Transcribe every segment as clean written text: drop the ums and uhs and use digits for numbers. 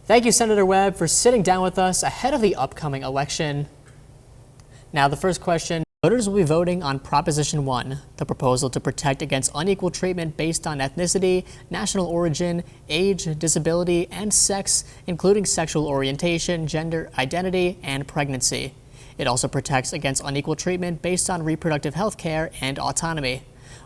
Thank you, Senator Webb, for sitting down with us ahead of the upcoming election. Now, the first question, voters will be voting on Proposition 1, the proposal to protect against unequal treatment based on ethnicity, national origin, age, disability, and sex, including sexual orientation, gender identity, and pregnancy. It also protects against unequal treatment based on reproductive health care and autonomy.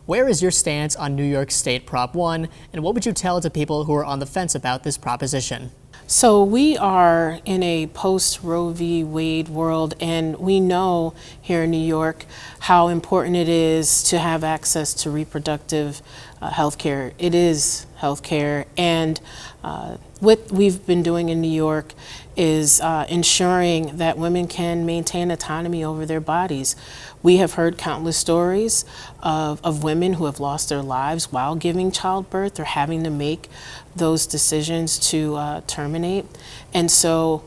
Where is your stance on New York State Prop 1, and what would you tell to people who are on the fence about this proposition? So we are in a post-Roe v. Wade world, and we know here in New York how important it is to have access to reproductive health care. It is health care, and what we've been doing in New York is ensuring that women can maintain autonomy over their bodies. We have heard countless stories of women who have lost their lives while giving childbirth or having to make those decisions to terminate. And so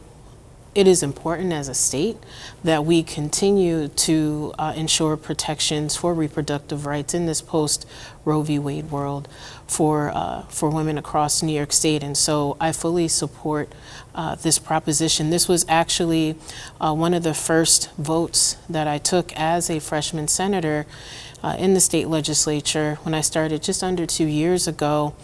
it is important as a state that we continue to ensure protections for reproductive rights in this post-Roe v. Wade world for women across New York State. And so I fully support this proposition. This was actually one of the first votes that I took as a freshman senator in the state legislature when I started just under 2 years ago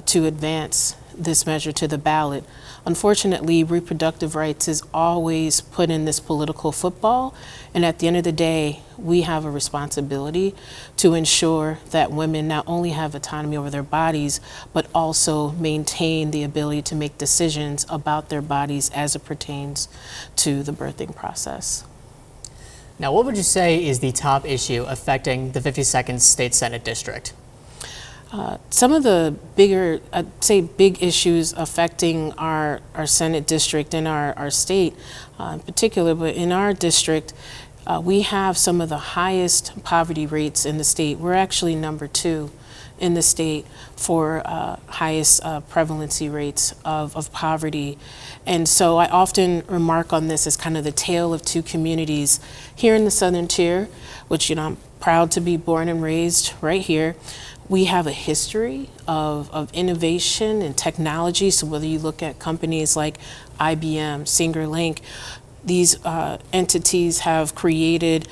to advance this measure to the ballot. Unfortunately, reproductive rights is always put in this political football, and at the end of the day, we have a responsibility to ensure that women not only have autonomy over their bodies, but also maintain the ability to make decisions about their bodies as it pertains to the birthing process. Now, what would you say is the top issue affecting the 52nd State Senate District? Some of the bigger, I'd say big issues affecting our Senate district and our state in particular, but in our district, we have some of the highest poverty rates in the state. We're actually number 2 in the state for highest prevalency rates of poverty. And so I often remark on this as kind of the tale of two communities. Here in the Southern Tier, which I'm proud to be born and raised right here, we have a history of innovation and technology. So whether you look at companies like IBM, SingerLink, these entities have created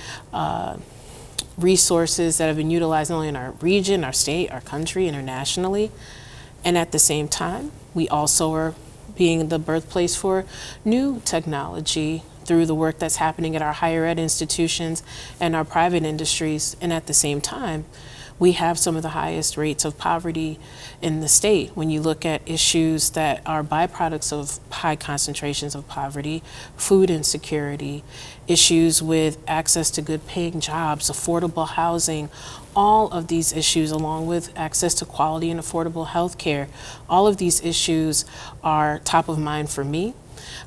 resources that have been utilized not only in our region, our state, our country, internationally. And at the same time, we also are being the birthplace for new technology through the work that's happening at our higher ed institutions and our private industries. And at the same time, we have some of the highest rates of poverty in the state. When you look at issues that are byproducts of high concentrations of poverty, food insecurity, issues with access to good paying jobs, affordable housing, all of these issues, along with access to quality and affordable health care, all of these issues are top of mind for me.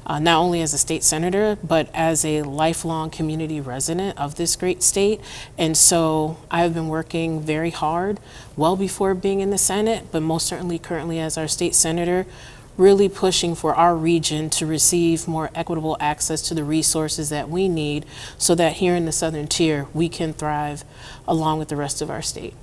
Not only as a state senator, but as a lifelong community resident of this great state. And so I've been working very hard well before being in the Senate, but most certainly currently as our state senator, really pushing for our region to receive more equitable access to the resources that we need so that here in the Southern Tier, we can thrive along with the rest of our state.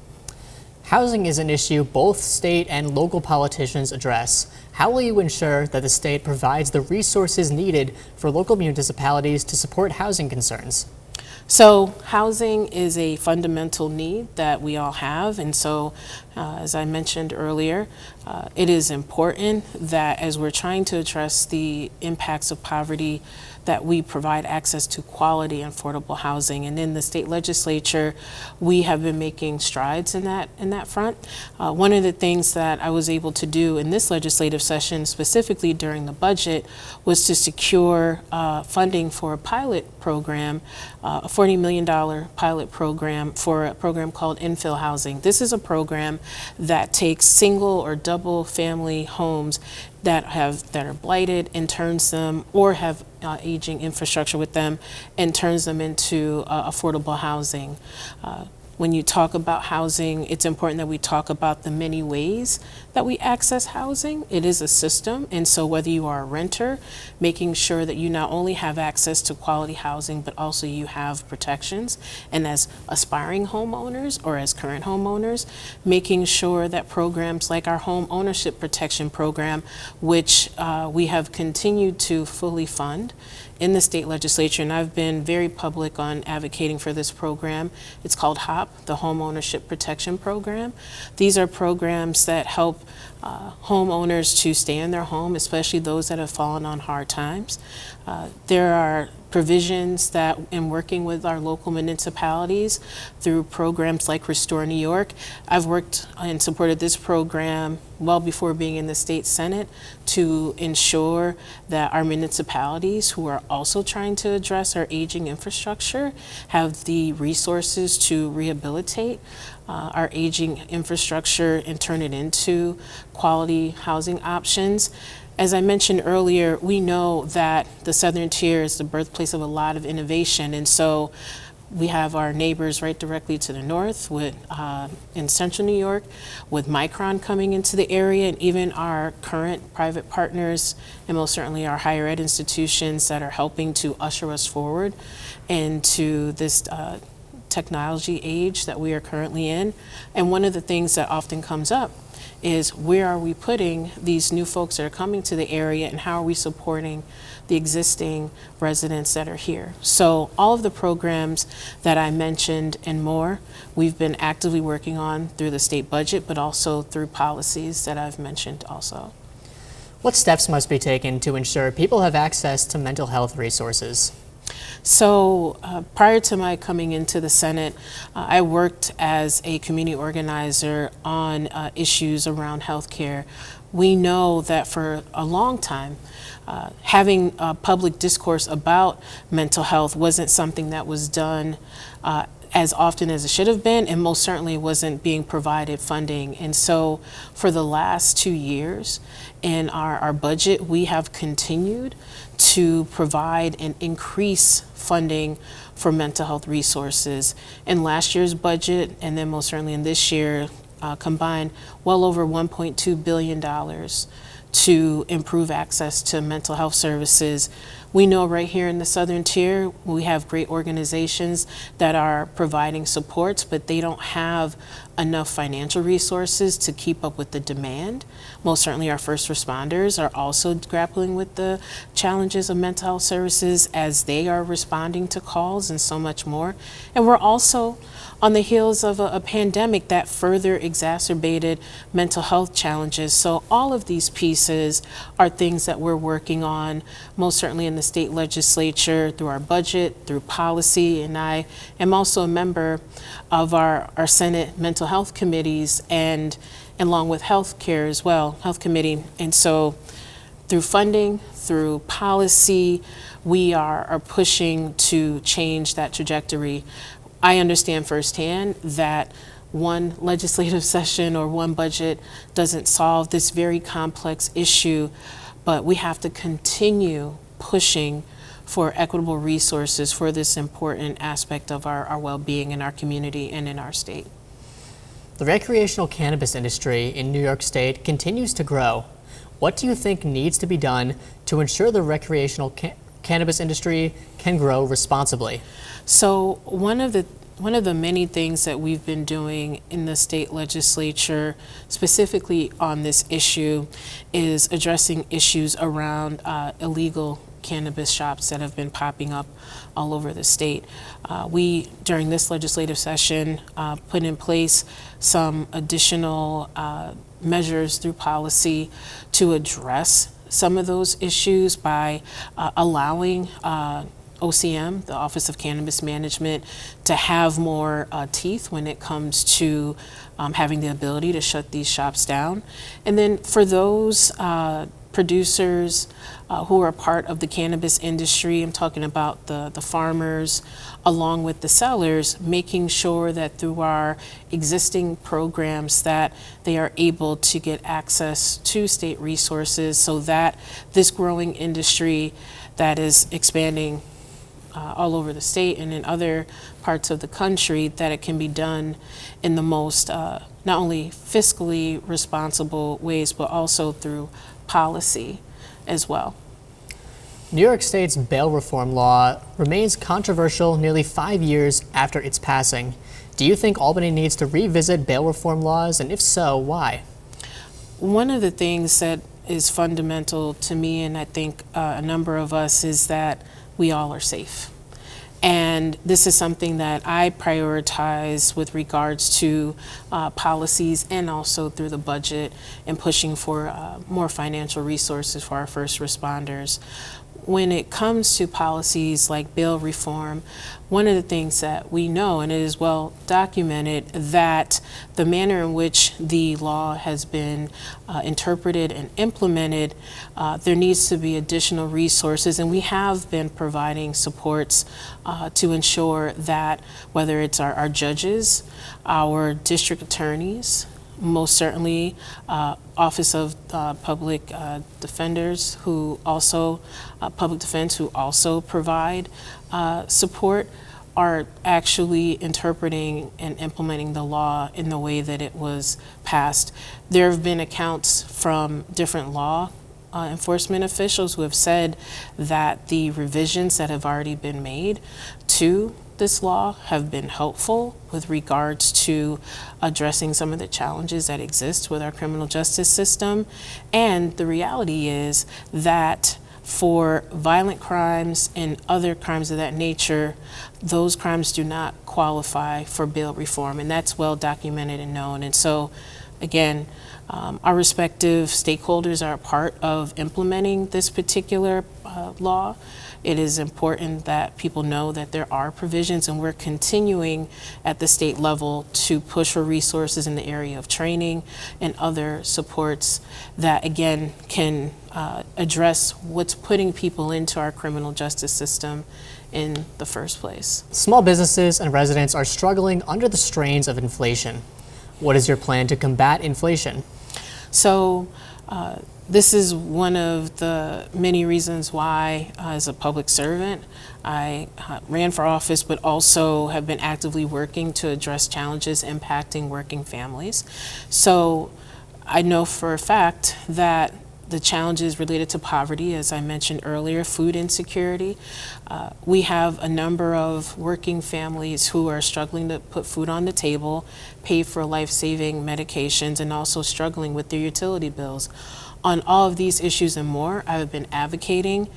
Housing is an issue both state and local politicians address. How will you ensure that the state provides the resources needed for local municipalities to support housing concerns? So housing is a fundamental need that we all have, and so as I mentioned earlier, it is important that as we're trying to address the impacts of poverty, that we provide access to quality and affordable housing. And in the state legislature, we have been making strides in that front. One of the things that I was able to do in this legislative session, specifically during the budget, was to secure funding for a pilot program, a $40 million pilot program for a program called infill housing. This is a program that takes single or double family homes that are blighted and turns them, or have aging infrastructure with them, and turns them into affordable housing. when you talk about housing, it's important that we talk about the many ways that we access housing. It is a system, and so whether you are a renter, making sure that you not only have access to quality housing, but also you have protections, and as aspiring homeowners or as current homeowners, making sure that programs like our home ownership protection program, which we have continued to fully fund in the state legislature, and I've been very public on advocating for this program. It's called HOP, the Home Ownership Protection Program. These are programs that help homeowners to stay in their home, especially those that have fallen on hard times. There are provisions that in working with our local municipalities through programs like Restore New York. I've worked and supported this program well before being in the state Senate to ensure that our municipalities, who are also trying to address our aging infrastructure, have the resources to rehabilitate our aging infrastructure and turn it into quality housing options. As I mentioned earlier, we know that the Southern Tier is the birthplace of a lot of innovation, and so we have our neighbors right directly to the north with in Central New York, with Micron coming into the area, and even our current private partners, and most certainly our higher ed institutions that are helping to usher us forward into this technology age that we are currently in. And one of the things that often comes up is, where are we putting these new folks that are coming to the area, and how are we supporting the existing residents that are here? So all of the programs that I mentioned and more, we've been actively working on through the state budget, but also through policies that I've mentioned also. What steps must be taken to ensure people have access to mental health resources? So prior to my coming into the Senate, I worked as a community organizer on issues around healthcare. We know that for a long time, having public discourse about mental health wasn't something that was done as often as it should have been, and most certainly wasn't being provided funding. And so for the last 2 years in our budget, we have continued to provide and increase funding for mental health resources. In last year's budget, and then most certainly in this year, combined well over $1.2 billion to improve access to mental health services. We know right here in the Southern Tier, we have great organizations that are providing supports, but they don't have enough financial resources to keep up with the demand. Most certainly our first responders are also grappling with the challenges of mental health services as they are responding to calls and so much more. And we're also on the heels of a pandemic that further exacerbated mental health challenges. So all of these pieces are things that we're working on, most certainly in the state legislature, through our budget, through policy, and I am also a member of our Senate mental health committees, and along with healthcare as well, health committee. And so through funding, through policy, we are pushing to change that trajectory. I understand firsthand that one legislative session or one budget doesn't solve this very complex issue, but we have to continue pushing for equitable resources for this important aspect of our well-being in our community and in our state. The recreational cannabis industry in New York State continues to grow. What do you think needs to be done to ensure the recreational cannabis industry can grow responsibly? So one of the many things that we've been doing in the state legislature, specifically on this issue, is addressing issues around illegal cannabis shops that have been popping up all over the state. We, during this legislative session, put in place some additional measures through policy to address some of those issues by allowing OCM, the Office of Cannabis Management, to have more teeth when it comes to having the ability to shut these shops down. And then for those producers who are part of the cannabis industry, I'm talking about the farmers, along with the sellers, making sure that through our existing programs that they are able to get access to state resources so that this growing industry that is expanding all over the state and in other parts of the country, that it can be done in the most not only fiscally responsible ways, but also through policy as well. New York State's bail reform law remains controversial nearly 5 years after its passing. Do you think Albany needs to revisit bail reform laws, and if so, why? One of the things that is fundamental to me, and I think a number of us, is that we all are safe. And this is something that I prioritize with regards to policies and also through the budget and pushing for more financial resources for our first responders. When it comes to policies like bail reform, one of the things that we know, and it is well documented, that the manner in which the law has been interpreted and implemented, there needs to be additional resources, and we have been providing supports to ensure that whether it's our judges, our district attorneys, most certainly Office of Public Defenders, who also, Public Defense, who also provide support, are actually interpreting and implementing the law in the way that it was passed. There have been accounts from different law enforcement officials who have said that the revisions that have already been made to this law have been helpful with regards to addressing some of the challenges that exist with our criminal justice system. And the reality is that for violent crimes and other crimes of that nature, those crimes do not qualify for bail reform, and that's well documented and known. And so, again, our respective stakeholders are a part of implementing this particular law. It is important that people know that there are provisions, and we're continuing at the state level to push for resources in the area of training and other supports that, again, can address what's putting people into our criminal justice system in the first place. Small businesses and residents are struggling under the strains of inflation. What is your plan to combat inflation? So this is one of the many reasons why, as a public servant, I ran for office, but also have been actively working to address challenges impacting working families. So I know for a fact that the challenges related to poverty, as I mentioned earlier, food insecurity. We have a number of working families who are struggling to put food on the table, pay for life-saving medications, and also struggling with their utility bills. On all of these issues and more, I have been advocating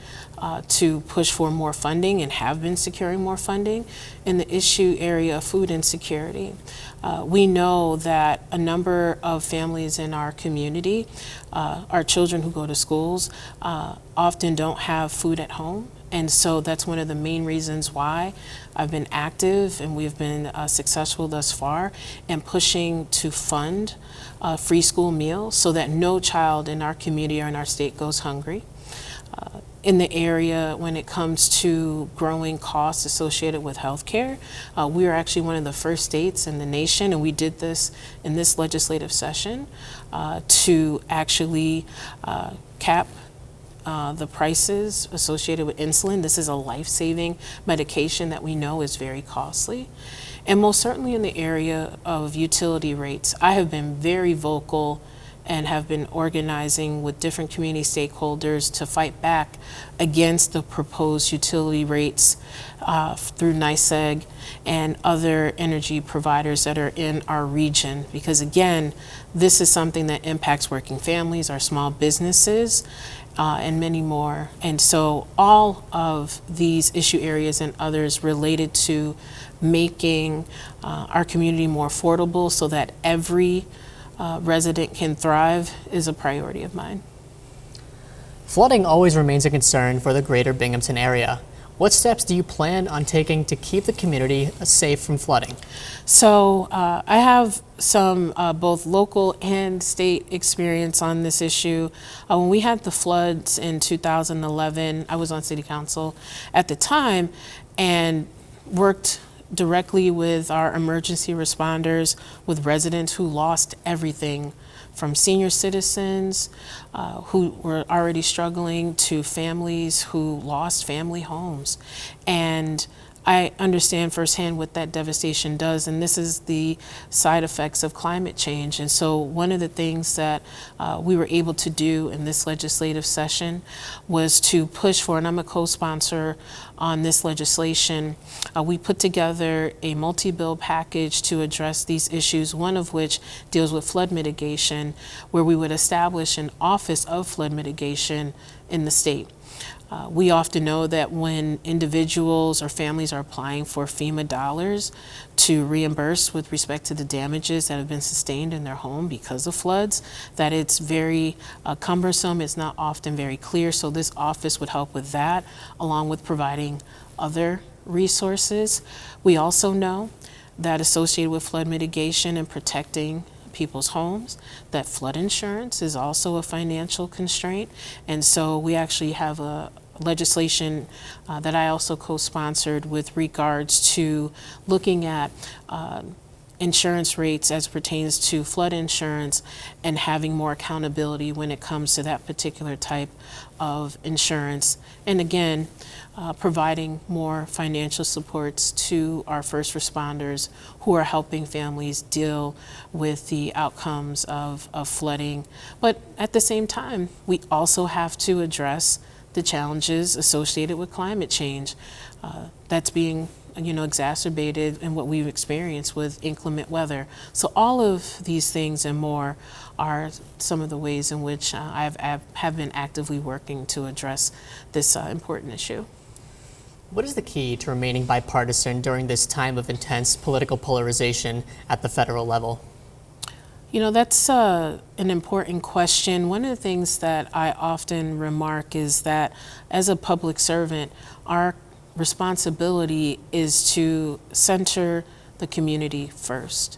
to push for more funding and have been securing more funding in the issue area of food insecurity. We know that a number of families in our community, our children who go to schools, often don't have food at home. And so that's one of the main reasons why I've been active, and we've been successful thus far in pushing to fund free school meals so that no child in our community or in our state goes hungry. In the area, when it comes to growing costs associated with healthcare, we are actually one of the first states in the nation, and we did this in this legislative session, to actually cap the prices associated with insulin. This is a life-saving medication that we know is very costly. And most certainly in the area of utility rates, I have been very vocal and have been organizing with different community stakeholders to fight back against the proposed utility rates through NYSEG and other energy providers that are in our region. Because again, this is something that impacts working families, our small businesses, and many more. And so all of these issue areas and others related to making our community more affordable so that every resident can thrive is a priority of mine. Flooding always remains a concern for the greater Binghamton area. What steps do you plan on taking to keep the community safe from flooding? So I have some both local and state experience on this issue. When we had the floods in 2011, I was on city council at the time and worked directly with our emergency responders, with residents who lost everything from senior citizens who were already struggling to families who lost family homes. And I understand firsthand what that devastation does, and this is the side effects of climate change. And so one of the things that we were able to do in this legislative session was to push for, and I'm a co-sponsor on this legislation, we put together a multi-bill package to address these issues, one of which deals with flood mitigation, where we would establish an Office of Flood Mitigation in the state. We often know that when individuals or families are applying for FEMA dollars to reimburse with respect to the damages that have been sustained in their home because of floods, that it's very cumbersome, it's not often very clear. So this office would help with that, along with providing other resources. We also know that associated with flood mitigation and protecting people's homes, that flood insurance is also a financial constraint. And so we actually have a legislation that I also co-sponsored with regards to looking at insurance rates as pertains to flood insurance and having more accountability when it comes to that particular type of insurance. And again, providing more financial supports to our first responders who are helping families deal with the outcomes of flooding. But at the same time, we also have to address the challenges associated with climate change that's being exacerbated in what we've experienced with inclement weather. So all of these things and more are some of the ways in which I have been actively working to address this important issue. What is the key to remaining bipartisan during this time of intense political polarization at the federal level? That's an important question. One of the things that I often remark is that as a public servant, our responsibility is to center the community first.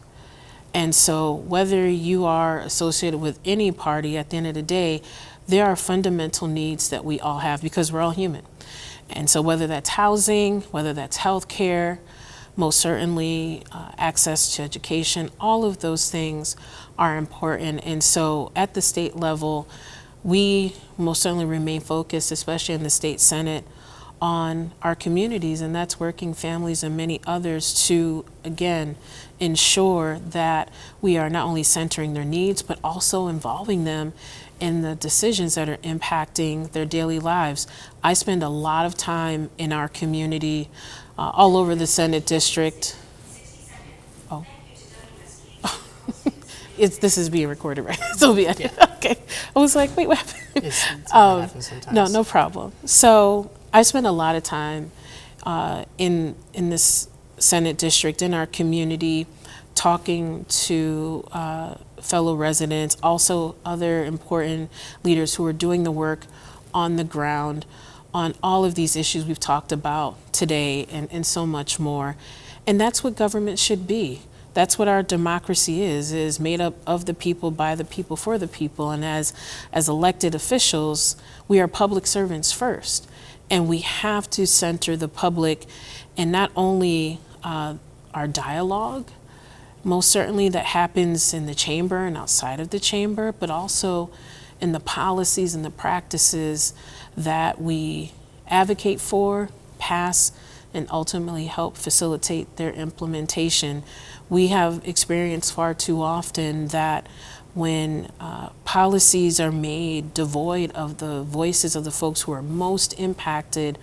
And so whether you are associated with any party, at the end of the day, there are fundamental needs that we all have because we're all human. And so whether that's housing, whether that's health care, most certainly access to education, all of those things are important. And so at the state level, we most certainly remain focused, especially in the state Senate, on our communities, and that's working families and many others to, again, ensure that we are not only centering their needs, but also involving them in the decisions that are impacting their daily lives. I spend a lot of time in our community, all over the Senate district. Oh. This is being recorded, right? So yeah. Okay. I was like, wait, what happened? It's happens sometimes. No problem. So I spend a lot of time in this Senate district, in our community, talking to fellow residents, also other important leaders who are doing the work on the ground on all of these issues we've talked about today and so much more. And that's what government should be. That's what our democracy is made up of the people, by the people, for the people. And as elected officials, we are public servants first. And we have to center the public in not only our dialogue, most certainly that happens in the chamber and outside of the chamber, but also in the policies and the practices that we advocate for, pass, and ultimately help facilitate their implementation. We have experienced far too often that when policies are made devoid of the voices of the folks who are most impacted,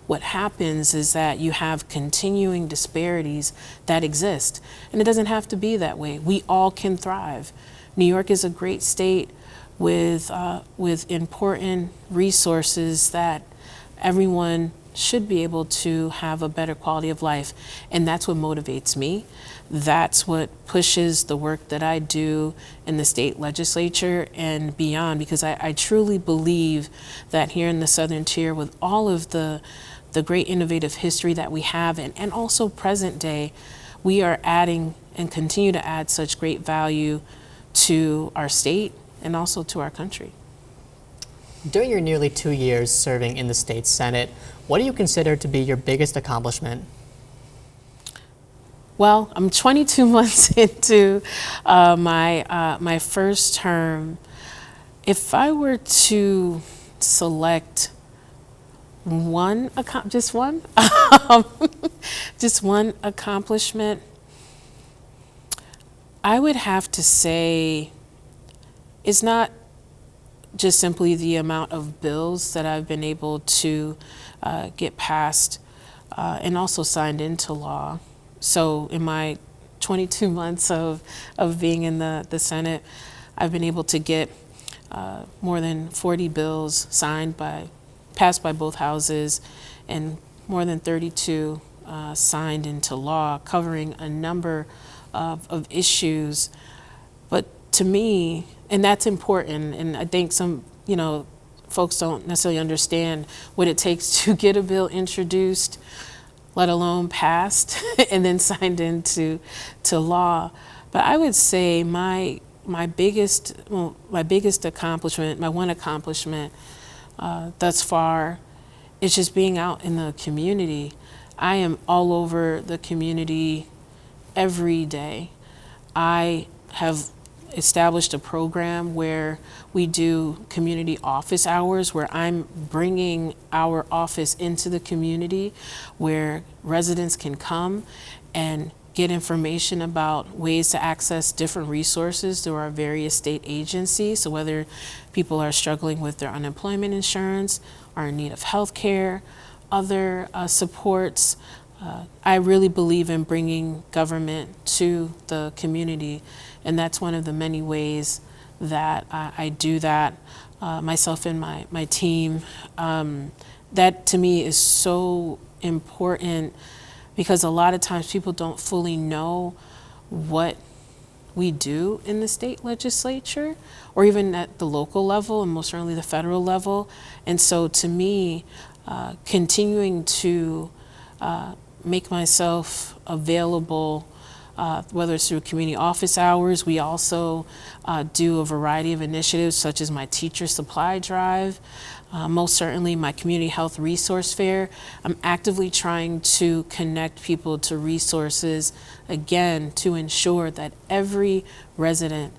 what happens is that you have continuing disparities that exist. And it doesn't have to be that way. We all can thrive. New York is a great state with important resources that everyone should be able to have a better quality of life. And that's what motivates me. That's what pushes the work that I do in the state legislature and beyond, because I truly believe that here in the Southern Tier, with all of the great innovative history that we have and also present day, we are adding and continue to add such great value to our state and also to our country. During your nearly 2 years serving in the state Senate, what do you consider to be your biggest accomplishment? Well, I'm 22 months into my first term. If I were to select just one, just one accomplishment, I would have to say it's not just simply the amount of bills that I've been able to get passed and also signed into law. So in my 22 months of being in the Senate, I've been able to get more than 40 bills passed by both houses, and more than 32 signed into law, covering a number of issues. But to me, and that's important, and I think some, folks don't necessarily understand what it takes to get a bill introduced, let alone passed, and then signed into law. But I would say my biggest accomplishment, my one accomplishment thus far, is just being out in the community. I am all over the community every day. I have established a program where we do community office hours, where I'm bringing our office into the community, where residents can come and get information about ways to access different resources through our various state agencies. So whether people are struggling with their unemployment insurance, are in need of health care, other supports, I really believe in bringing government to the community, and that's one of the many ways that I do that, myself and my team. That to me is so important, because a lot of times people don't fully know what we do in the state legislature, or even at the local level, and most certainly the federal level. And so to me, continuing to make myself available, whether it's through community office hours. We also do a variety of initiatives, such as my teacher supply drive, most certainly my community health resource fair. I'm actively trying to connect people to resources, again, to ensure that every resident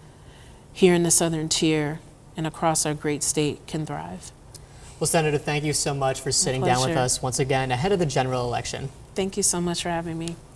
here in the Southern Tier and across our great state can thrive. Well, Senator, thank you so much for sitting down with us once again ahead of the general election. Thank you so much for having me.